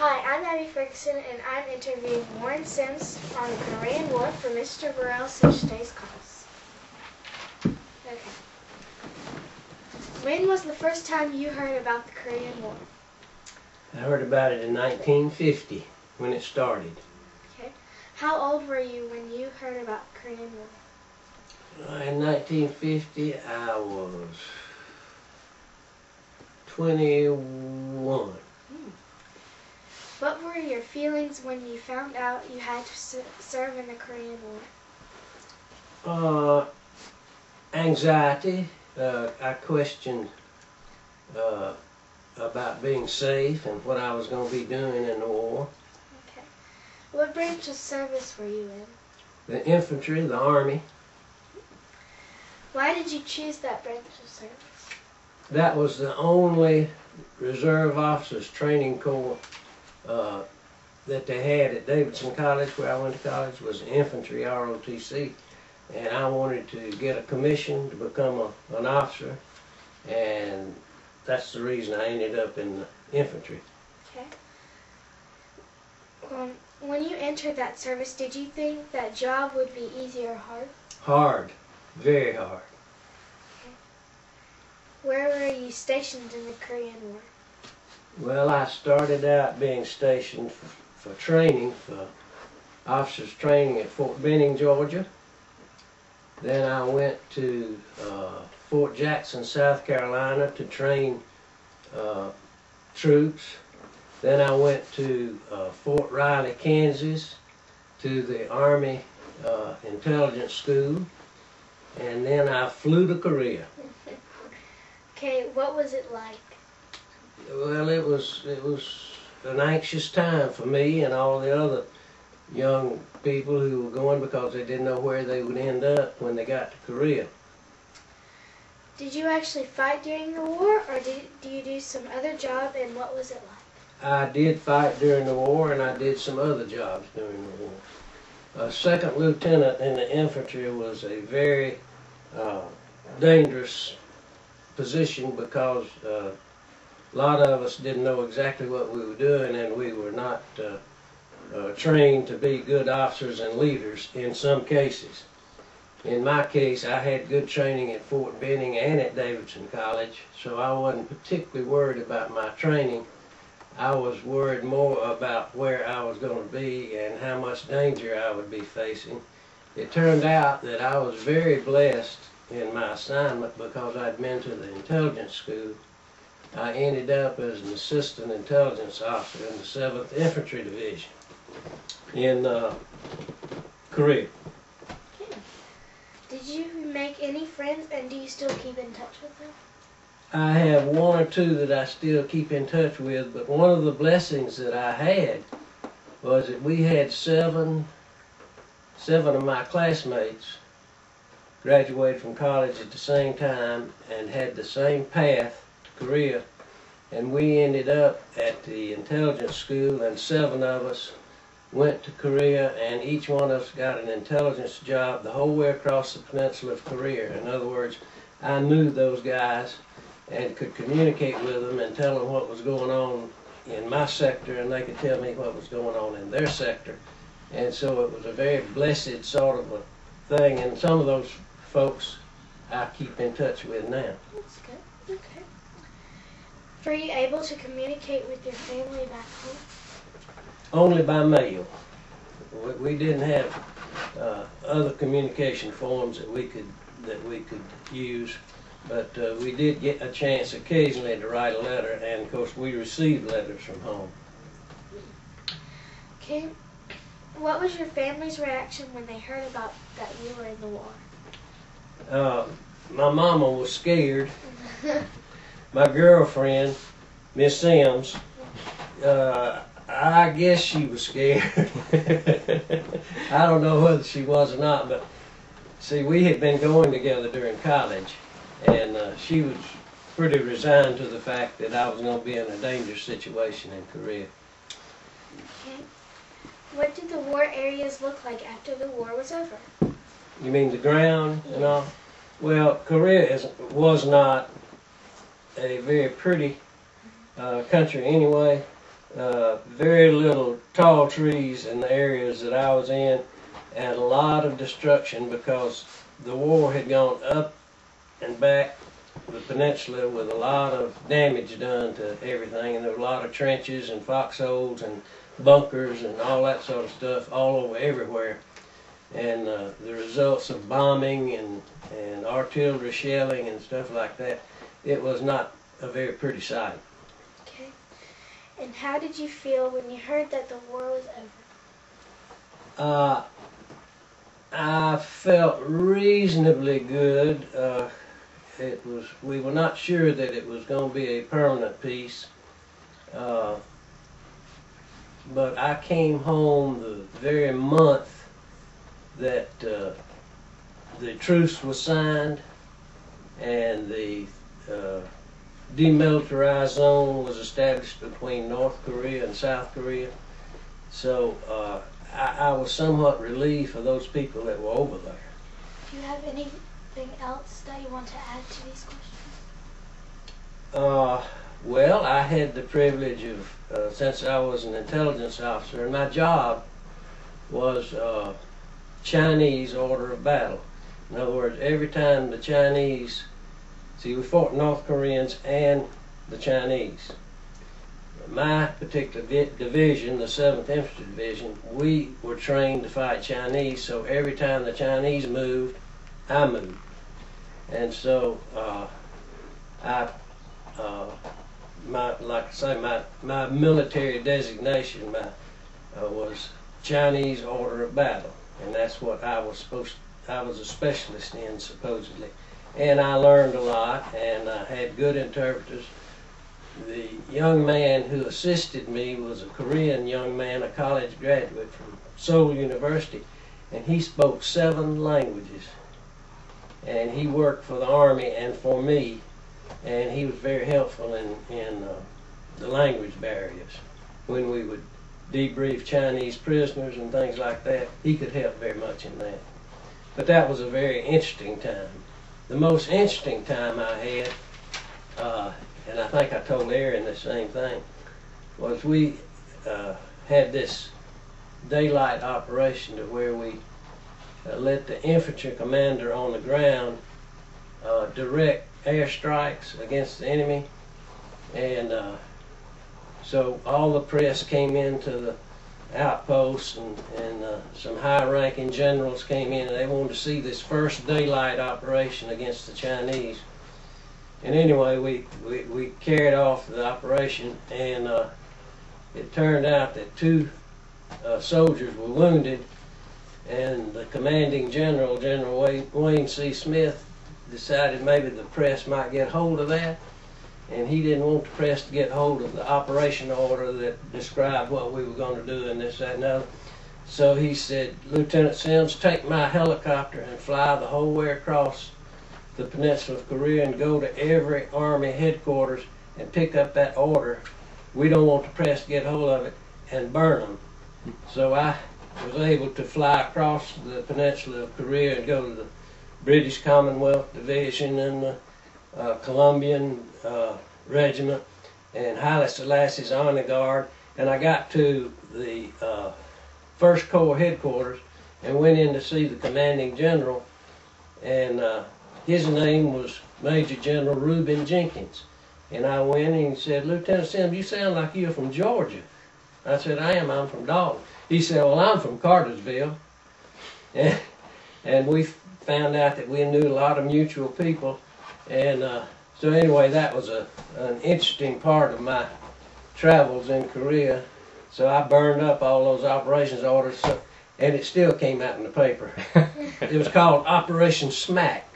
Hi, I'm Abby Ferguson, and I'm interviewing McBryde Sims on the Korean War for Mr. Burrell's today's class. Okay. When was the first time you heard about the Korean War? I heard about it in 1950 when it started. Okay. How old were you when you heard about the Korean War? In 1950, I was 21. What were your feelings when you found out you had to serve in the Korean War? Anxiety. I questioned about being safe and what I was going to be doing in the war. Okay. What branch of service were you in? The infantry, the army. Why did you choose that branch of service? That was the only reserve officers training corps that they had at Davidson College, where I went to college, was infantry, ROTC. And I wanted to get a commission to become an officer, and that's the reason I ended up in the infantry. Okay. When you entered that service, did you think that job would be easy or hard? Hard. Very hard. Okay. Where were you stationed in the Korean War? Well, I started out being stationed for training, for officers training at Fort Benning, Georgia. Then I went to Fort Jackson, South Carolina to train troops. Then I went to Fort Riley, Kansas to the Army Intelligence School. And then I flew to Korea. Okay, what was it like? Well, it was an anxious time for me and all the other young people who were going because they didn't know where they would end up when they got to Korea. Did you actually fight during the war, or do you do some other job, and what was it like? I did fight during the war, and I did some other jobs during the war. A second lieutenant in the infantry was a very dangerous position because a lot of us didn't know exactly what we were doing, and we were not trained to be good officers and leaders in some cases. In my case, I had good training at Fort Benning and at Davidson College, so I wasn't particularly worried about my training. I was worried more about where I was going to be and how much danger I would be facing. It turned out that I was very blessed in my assignment because I'd been to the intelligence school. I ended up as an assistant intelligence officer in the 7th Infantry Division in Korea. Okay. Did you make any friends, and do you still keep in touch with them? I have one or two that I still keep in touch with, but one of the blessings that I had was that we had seven of my classmates graduated from college at the same time and had the same path to Korea, and we ended up at the intelligence school, and 7 of us went to Korea, and each one of us got an intelligence job the whole way across the peninsula of Korea. In other words, I knew those guys and could communicate with them and tell them what was going on in my sector, and they could tell me what was going on in their sector. And so it was a very blessed sort of a thing, and some of those folks I keep in touch with now. That's good. Okay. Were you able to communicate with your family back home? Only by mail. We didn't have other communication forms that we could use, but we did get a chance occasionally to write a letter, and of course we received letters from home. Okay. What was your family's reaction when they heard about that you were in the war? My mama was scared. My girlfriend, Miss Sims, I guess she was scared. I don't know whether she was or not, but see, we had been going together during college, and she was pretty resigned to the fact that I was going to be in a dangerous situation in Korea. Okay. What did the war areas look like after the war was over? You mean the ground and all? Well, Korea was not a very pretty country anyway. very little tall trees in the areas that I was in, and a lot of destruction because the war had gone up and back the peninsula with a lot of damage done to everything, and there were a lot of trenches and foxholes and bunkers and all that sort of stuff all over everywhere. And the results of bombing and artillery shelling and stuff like that, it was not a very pretty sight. Okay. And how did you feel when you heard that the war was over? I felt reasonably good. We were not sure that it was going to be a permanent peace. But I came home the very month that the truce was signed and the demilitarized zone was established between North Korea and South Korea. So I was somewhat relieved for those people that were over there. Do you have anything else that you want to add to these questions? Well, I had the privilege of, since I was an intelligence officer, and my job was Chinese order of battle. In other words, every time the Chinese, see, we fought North Koreans and the Chinese. My particular division, the 7th Infantry Division, we were trained to fight Chinese, so every time the Chinese moved, I moved. And so like I say, my military designation was Chinese order of battle, and that's what I was a specialist in, supposedly. And I learned a lot, and I had good interpreters. The young man who assisted me was a Korean young man, a college graduate from Seoul University, and he spoke 7 languages. And he worked for the Army and for me, and he was very helpful in the language barriers. When we would debrief Chinese prisoners and things like that, he could help very much in that. But that was a very interesting time. The most interesting time I had, and I think I told Aaron the same thing, was we had this daylight operation to where we let the infantry commander on the ground direct airstrikes against the enemy, and so all the press came into the outposts, and some high-ranking generals came in, and they wanted to see this first daylight operation against the Chinese. And anyway, we carried off the operation, and it turned out that 2 soldiers were wounded, and the commanding general, General Wayne C. Smith, decided maybe the press might get hold of that, and he didn't want the press to get hold of the operation order that described what we were going to do and this, that, and other. So he said, "Lieutenant Sims, take my helicopter and fly the whole way across the peninsula of Korea and go to every Army headquarters and pick up that order. We don't want the press to get hold of it, and burn them." So I was able to fly across the peninsula of Korea and go to the British Commonwealth Division and the Colombian Regiment and Haile Selassie's Honor Guard, and I got to the 1st Corps headquarters and went in to see the commanding general, and his name was Major General Reuben Jenkins. And I went and he said, "Lieutenant Sims, you sound like you're from Georgia." I said, "I am, I'm from Dalton." He said, "Well, I'm from Cartersville." And we found out that we knew a lot of mutual people, and so anyway, that was an interesting part of my travels in Korea. So I burned up all those operations orders, and it still came out in the paper. It was called Operation Smack.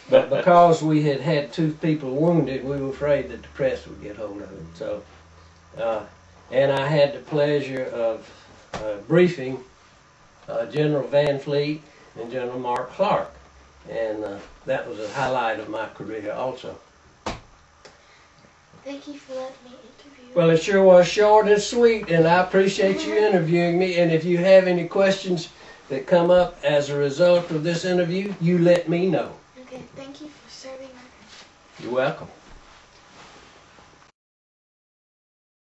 But because we had had 2 people wounded, we were afraid that the press would get hold of it. So, and I had the pleasure of briefing General Van Fleet and General Mark Clark, and that was a highlight of my career also. Thank you for letting me interview. Well, it sure was short and sweet, and I appreciate you interviewing me. And if you have any questions that come up as a result of this interview, you let me know. Okay, thank you for serving my country. You're welcome.